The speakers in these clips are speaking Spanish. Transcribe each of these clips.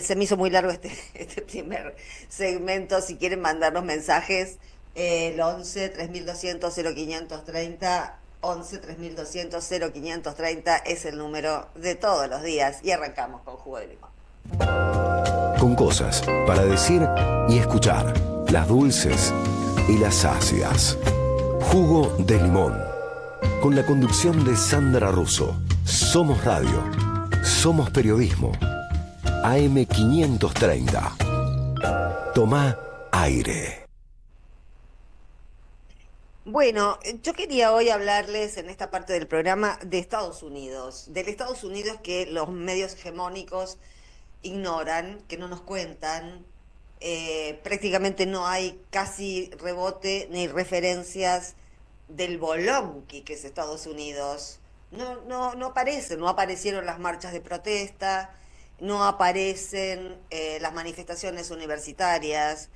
Se me hizo muy largo este primer segmento. Si quieren mandarnos mensajes, el 11 3200 0530, 11 3200 0530 es el número de todos los días. Y arrancamos con Jugo de Limón. Con cosas para decir y escuchar, las dulces y las ácidas. Jugo de Limón, con la conducción de Sandra Russo. Somos radio, somos periodismo. AM530. Tomá aire. Bueno, yo quería hoy hablarles en esta parte del programa de Estados Unidos, del Estados Unidos que los medios hegemónicos ignoran, que no nos cuentan. Prácticamente no hay casi rebote ni referencias del bolonqui que es Estados Unidos. No aparecen, no aparecieron las marchas de protesta, no aparecen las manifestaciones universitarias,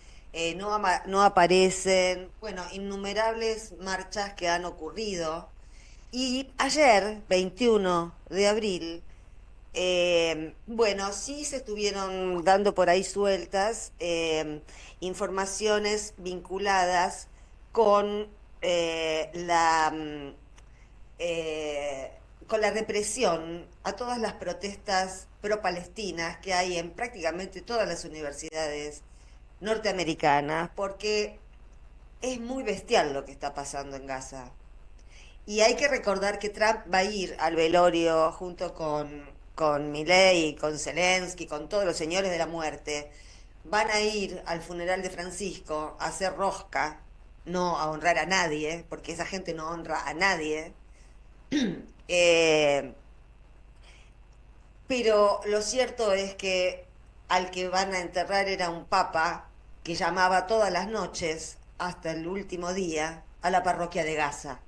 no aparecen, bueno, innumerables marchas que han ocurrido. Y ayer, 21 de abril, bueno, sí se estuvieron dando por ahí sueltas informaciones vinculadas con eh, con la represión a todas las protestas pro-palestinas que hay en prácticamente todas las universidades norteamericanas, porque es muy bestial lo que está pasando en Gaza. Y hay que recordar que Trump va a ir al velorio junto con Milei, con Zelensky, con todos los señores de la muerte. Van a ir al funeral de Francisco a hacer rosca, no a honrar a nadie, porque esa gente no honra a nadie. Eh, pero lo cierto es que al que van a enterrar era un papa que llamaba todas las noches hasta el último día a la parroquia de Gaza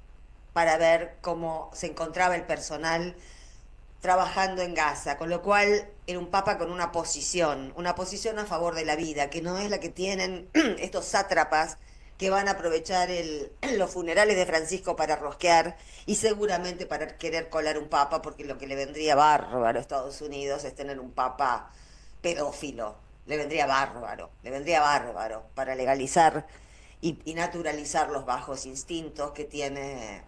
para ver cómo se encontraba el personal trabajando en Gaza, con lo cual era un papa con una posición a favor de la vida, que no es la que tienen estos sátrapas que van a aprovechar los funerales de Francisco para rosquear y seguramente para querer colar un papa, porque lo que le vendría bárbaro a Estados Unidos es tener un papa pedófilo. Le vendría bárbaro para legalizar y naturalizar los bajos instintos que tiene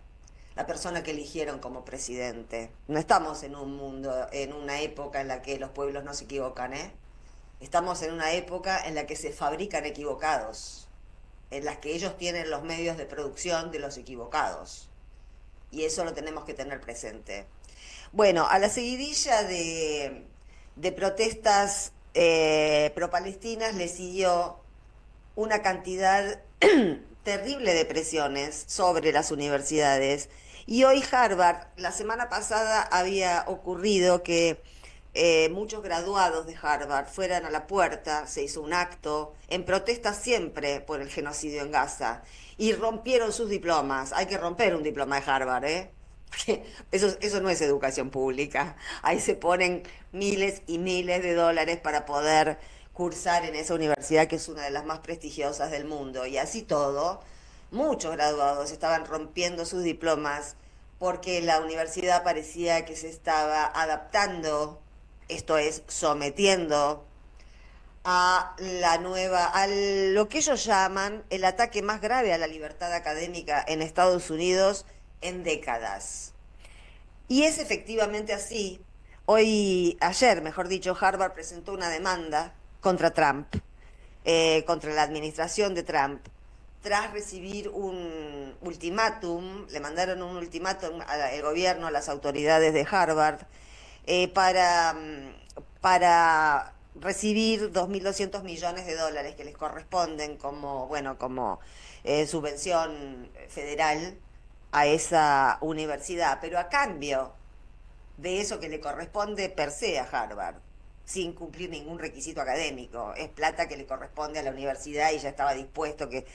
la persona que eligieron como presidente. No estamos en un mundo, en una época en la que los pueblos no se equivocan, ¿eh? Estamos en una época en la que se fabrican equivocados, en las que ellos tienen los medios de producción de los equivocados. Y eso lo tenemos que tener presente. Bueno, a la seguidilla de protestas pro-palestinas le siguió una cantidad terrible de presiones sobre las universidades. Y hoy Harvard, la semana pasada había ocurrido que muchos graduados de Harvard fueran a la puerta, se hizo un acto en protesta siempre por el genocidio en Gaza y rompieron sus diplomas. Hay que romper un diploma de Harvard, ¿eh? Porque eso no es educación pública. Ahí se ponen miles y miles de dólares para poder cursar en esa universidad que es una de las más prestigiosas del mundo. Y así todo, muchos graduados estaban rompiendo sus diplomas porque la universidad parecía que se estaba adaptando, esto es, sometiendo a lo que ellos llaman el ataque más grave a la libertad académica en Estados Unidos en décadas. Y es efectivamente así. Ayer, mejor dicho, Harvard presentó una demanda contra Trump, contra la administración de Trump, tras recibir un ultimátum, le mandaron un ultimátum al gobierno, a las autoridades de Harvard, para recibir 2.200 millones de dólares que les corresponden como, bueno, como subvención federal a esa universidad, pero a cambio de eso que le corresponde per se a Harvard, sin cumplir ningún requisito académico. Es plata que le corresponde a la universidad y ya estaba dispuesto que...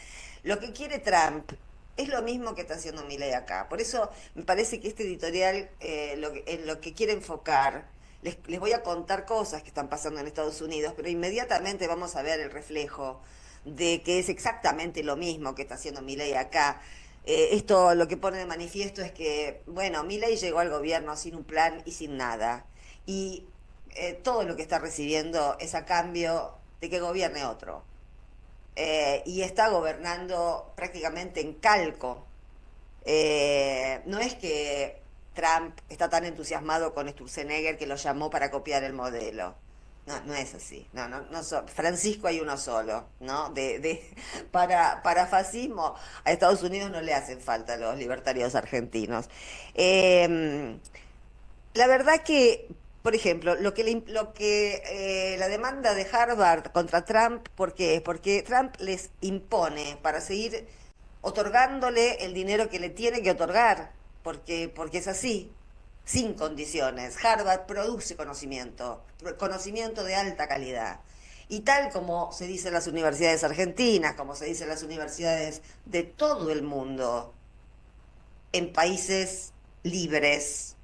Lo que quiere Trump es lo mismo que está haciendo Milei acá. Por eso me parece que este editorial en lo que quiere enfocar, les voy a contar cosas que están pasando en Estados Unidos, pero inmediatamente vamos a ver el reflejo de que es exactamente lo mismo que está haciendo Milei acá. Esto lo que pone de manifiesto es que, bueno, Milei llegó al gobierno sin un plan y sin nada. Y todo lo que está recibiendo es a cambio de que gobierne otro. Y está gobernando prácticamente en calco. No es que Trump está tan entusiasmado con Sturzenegger que lo llamó para copiar el modelo. No, no es así. No, no, no Francisco hay uno solo, ¿no? Para fascismo a Estados Unidos no le hacen falta los libertarios argentinos. Eh, la verdad que, por ejemplo, la demanda de Harvard contra Trump, ¿por qué? Porque Trump les impone para seguir otorgándole el dinero que le tiene que otorgar, porque es así, sin condiciones. Harvard produce conocimiento, conocimiento de alta calidad. Y tal como se dice en las universidades argentinas, como se dice en las universidades de todo el mundo, en países libres,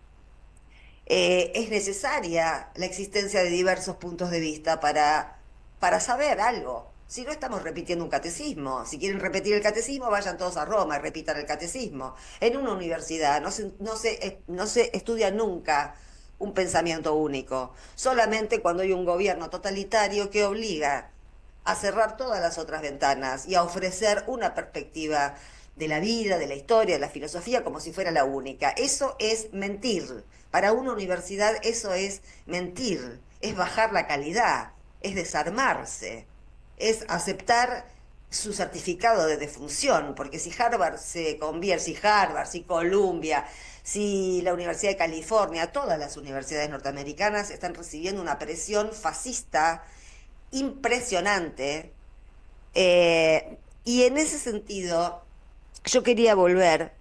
es necesaria la existencia de diversos puntos de vista para saber algo. Si no, estamos repitiendo un catecismo. Si quieren repetir el catecismo, vayan todos a Roma y repitan el catecismo. En una universidad no se estudia nunca un pensamiento único, solamente cuando hay un gobierno totalitario que obliga a cerrar todas las otras ventanas y a ofrecer una perspectiva de la vida, de la historia, de la filosofía como si fuera la única. Eso es mentir. Para una universidad eso es mentir, es bajar la calidad, es desarmarse, es aceptar su certificado de defunción, porque si Harvard se convierte, si Harvard, si Columbia, si la Universidad de California, todas las universidades norteamericanas están recibiendo una presión fascista impresionante. Y en ese sentido, yo quería volver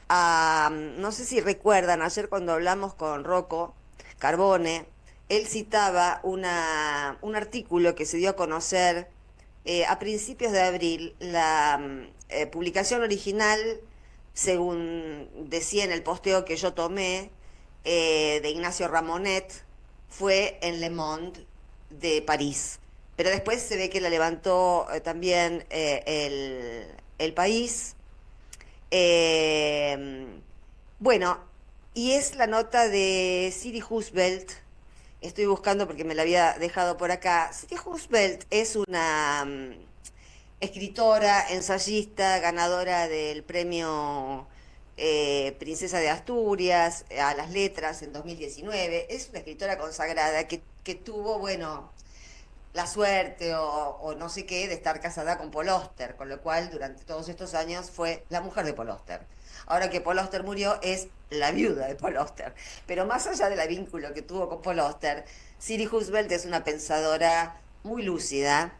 a, no sé si recuerdan, ayer cuando hablamos con Rocco Carbone, él citaba un artículo que se dio a conocer a principios de abril. La publicación original, según decía en el posteo que yo tomé, de Ignacio Ramonet, fue en Le Monde de París. Pero después se ve que la levantó también el País. Eh, bueno, y es la nota de Siri Husbelt. Estoy buscando porque me la había dejado por acá. Siri Husbelt es una escritora, ensayista, ganadora del premio Princesa de Asturias a las letras en 2019. Es una escritora consagrada que tuvo, bueno, la suerte o no sé qué de estar casada con Paul Auster, con lo cual durante todos estos años fue la mujer de Paul Auster. Ahora que Paul Auster murió, es la viuda de Paul Auster. Pero más allá del vínculo que tuvo con Paul Auster, Siri Husbelt es una pensadora muy lúcida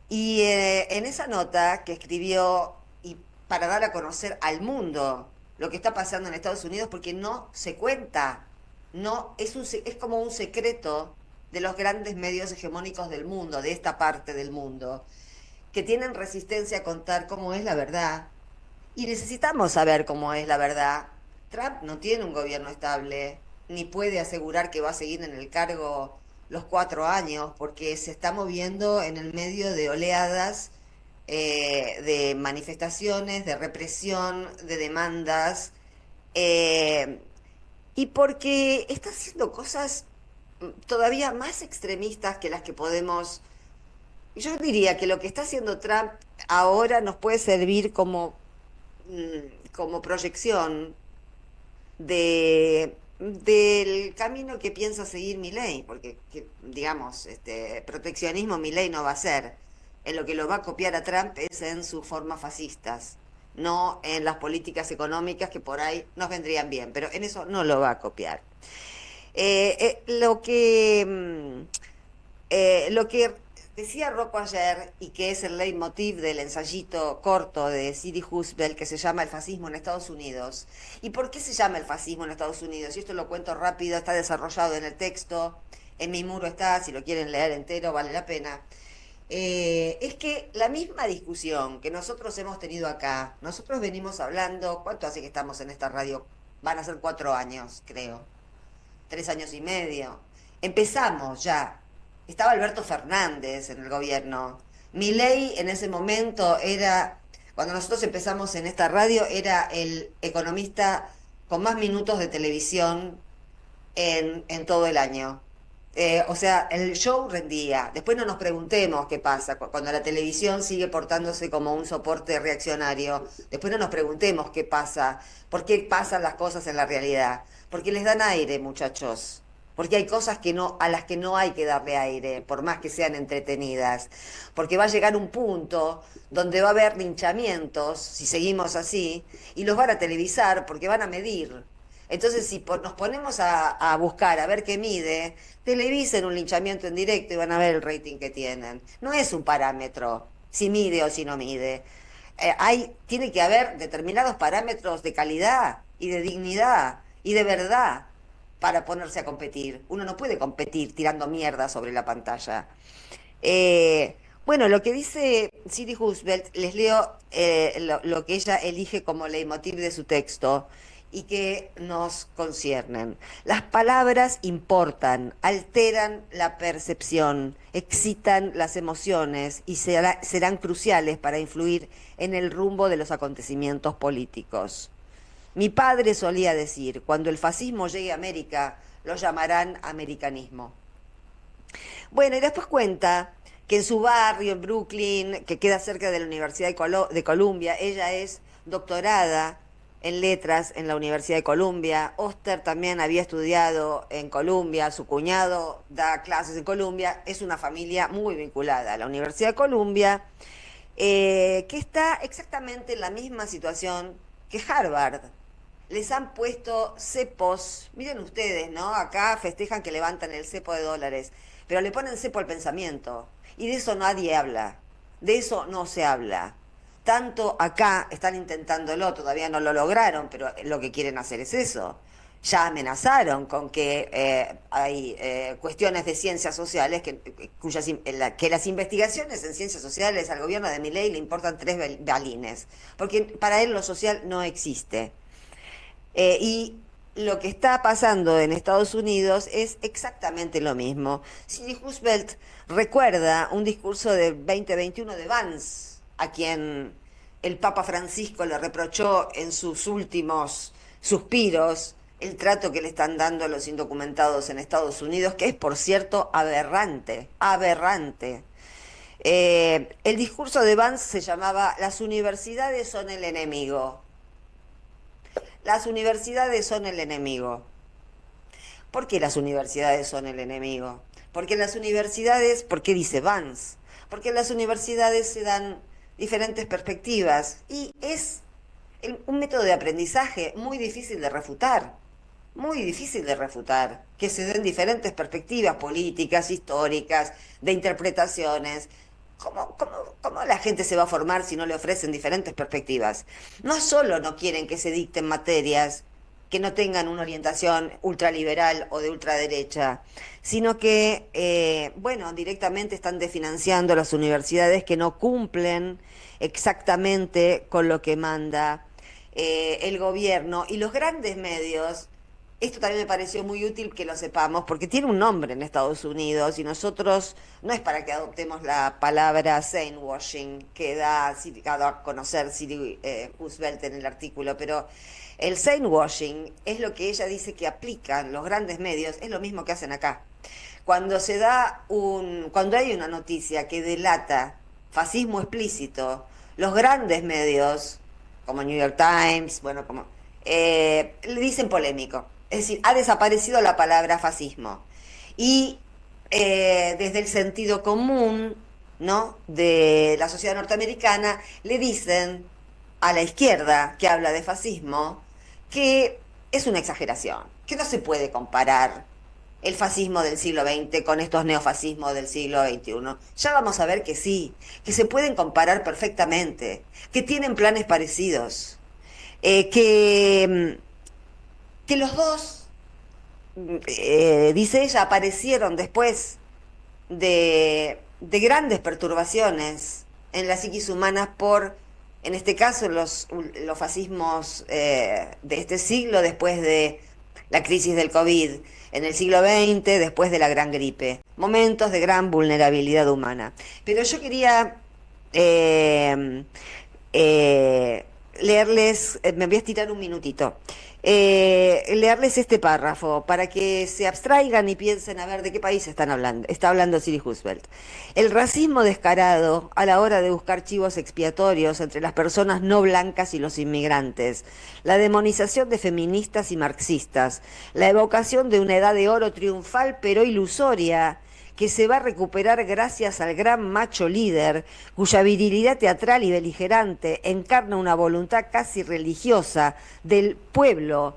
y en esa nota que escribió y para dar a conocer al mundo lo que está pasando en Estados Unidos, porque no se cuenta, no es como un secreto de los grandes medios hegemónicos del mundo, de esta parte del mundo, que tienen resistencia a contar cómo es la verdad. Y necesitamos saber cómo es la verdad. Trump no tiene un gobierno estable, ni puede asegurar que va a seguir en el cargo los 4 años, porque se está moviendo en el medio de oleadas de manifestaciones, de represión, de demandas, eh, y porque está haciendo cosas todavía más extremistas que las que podemos. Yo diría que lo que está haciendo Trump ahora nos puede servir como proyección del camino que piensa seguir Milei, porque digamos, proteccionismo Milei no va a ser. En lo que lo va a copiar a Trump es en sus formas fascistas, no en las políticas económicas que por ahí nos vendrían bien, pero en eso no lo va a copiar. Lo que decía Rocco ayer, y que es el leitmotiv del ensayito corto de Siri Husbelt, que se llama El fascismo en Estados Unidos. ¿Y por qué se llama el fascismo en Estados Unidos? Y esto lo cuento rápido, está desarrollado en el texto, en mi muro está, si lo quieren leer entero vale la pena. Es que la misma discusión que nosotros hemos tenido acá, nosotros venimos hablando, ¿cuánto hace que estamos en esta radio? Van a ser 4 años, creo, 3 años y medio. Empezamos ya. Estaba Alberto Fernández en el gobierno. Milei en ese momento era, cuando nosotros empezamos en esta radio, era el economista con más minutos de televisión en todo el año. O sea, el show rendía. Después no nos preguntemos qué pasa cuando la televisión sigue portándose como un soporte reaccionario. Después no nos preguntemos qué pasa, por qué pasan las cosas en la realidad. Porque les dan aire, muchachos. Porque hay cosas que no, a las que no hay que darle aire, por más que sean entretenidas. Porque va a llegar un punto donde va a haber linchamientos, si seguimos así, y los van a televisar porque van a medir. Entonces, si nos ponemos a buscar, a ver qué mide, televisen un linchamiento en directo y van a ver el rating que tienen. No es un parámetro, si mide o si no mide. Tiene que haber determinados parámetros de calidad y de dignidad y de verdad para ponerse a competir. Uno no puede competir tirando mierda sobre la pantalla. Bueno, lo que dice Siri Husbelt, les leo lo que ella elige como leitmotiv de su texto y que nos conciernen. Las palabras importan, alteran la percepción, excitan las emociones y serán cruciales para influir en el rumbo de los acontecimientos políticos. Mi padre solía decir, cuando el fascismo llegue a América, lo llamarán americanismo. Bueno, y después cuenta que en su barrio, en Brooklyn, que queda cerca de la Universidad de Columbia, ella es doctorada en letras en la Universidad de Columbia. Oster también había estudiado en Columbia, su cuñado da clases en Columbia. Es una familia muy vinculada a la Universidad de Columbia, que está exactamente en la misma situación que Harvard. Les han puesto cepos, miren ustedes, ¿no? Acá festejan que levantan el cepo de dólares, pero le ponen cepo al pensamiento. Y de eso nadie habla, de eso no se habla. Tanto acá están intentándolo, todavía no lo lograron, pero lo que quieren hacer es eso. Ya amenazaron con que hay cuestiones de ciencias sociales que las investigaciones en ciencias sociales al gobierno de Milei le importan 3 balines, porque para él lo social no existe. Y lo que está pasando en Estados Unidos es exactamente lo mismo. Sidney Roosevelt recuerda un discurso del 2021 de Vance, a quien el Papa Francisco le reprochó en sus últimos suspiros el trato que le están dando a los indocumentados en Estados Unidos, que es, por cierto, aberrante, aberrante. El discurso de Vance se llamaba "Las universidades son el enemigo". Las universidades son el enemigo. ¿Por qué las universidades son el enemigo? Porque las universidades, ¿por qué dice Vance? Porque en las universidades se dan diferentes perspectivas y es un método de aprendizaje muy difícil de refutar, que se den diferentes perspectivas políticas, históricas, de interpretaciones. ¿Cómo la gente se va a formar si no le ofrecen diferentes perspectivas? No solo no quieren que se dicten materias que no tengan una orientación ultraliberal o de ultraderecha, sino que, bueno, directamente están desfinanciando las universidades que no cumplen exactamente con lo que manda el gobierno y los grandes medios. Esto también me pareció muy útil que lo sepamos, porque tiene un nombre en Estados Unidos y nosotros, no es para que adoptemos la palabra "sainwashing" que da a conocer Siri Roosevelt en el artículo, pero el "sainwashing" es lo que ella dice que aplican los grandes medios, es lo mismo que hacen acá. Cuando cuando hay una noticia que delata fascismo explícito, los grandes medios, como New York Times, bueno, le dicen polémico. Es decir, ha desaparecido la palabra fascismo. Y desde el sentido común, ¿no?, de la sociedad norteamericana, le dicen a la izquierda que habla de fascismo que es una exageración, que no se puede comparar el fascismo del siglo XX con estos neofascismos del siglo XXI. Ya vamos a ver que sí, que se pueden comparar perfectamente, que tienen planes parecidos, que los dos, dice ella, aparecieron después de grandes perturbaciones en la psiquis humanas por, en este caso, los fascismos de este siglo, después de la crisis del COVID, en el siglo XX, después de la Gran Gripe, momentos de gran vulnerabilidad humana. Pero yo quería leerles, me voy a estirar un minutito, leerles este párrafo para que se abstraigan y piensen a ver de qué país están hablando. Está hablando Siri Husbeld. El racismo descarado a la hora de buscar chivos expiatorios entre las personas no blancas y los inmigrantes, la demonización de feministas y marxistas, la evocación de una edad de oro triunfal pero ilusoria, que se va a recuperar gracias al gran macho líder, cuya virilidad teatral y beligerante encarna una voluntad casi religiosa del pueblo,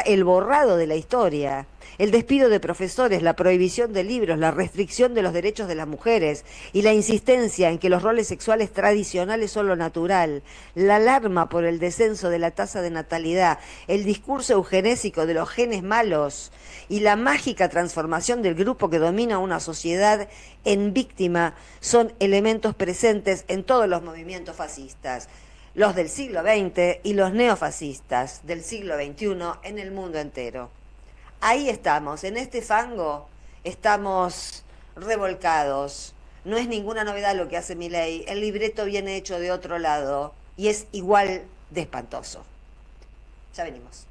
el borrado de la historia, el despido de profesores, la prohibición de libros, la restricción de los derechos de las mujeres y la insistencia en que los roles sexuales tradicionales son lo natural, la alarma por el descenso de la tasa de natalidad, el discurso eugenésico de los genes malos y la mágica transformación del grupo que domina una sociedad en víctima son elementos presentes en todos los movimientos fascistas, los del siglo XX y los neofascistas del siglo XXI en el mundo entero. Ahí estamos, en este fango estamos revolcados. No es ninguna novedad lo que hace Milei, el libreto viene hecho de otro lado y es igual de espantoso. Ya venimos.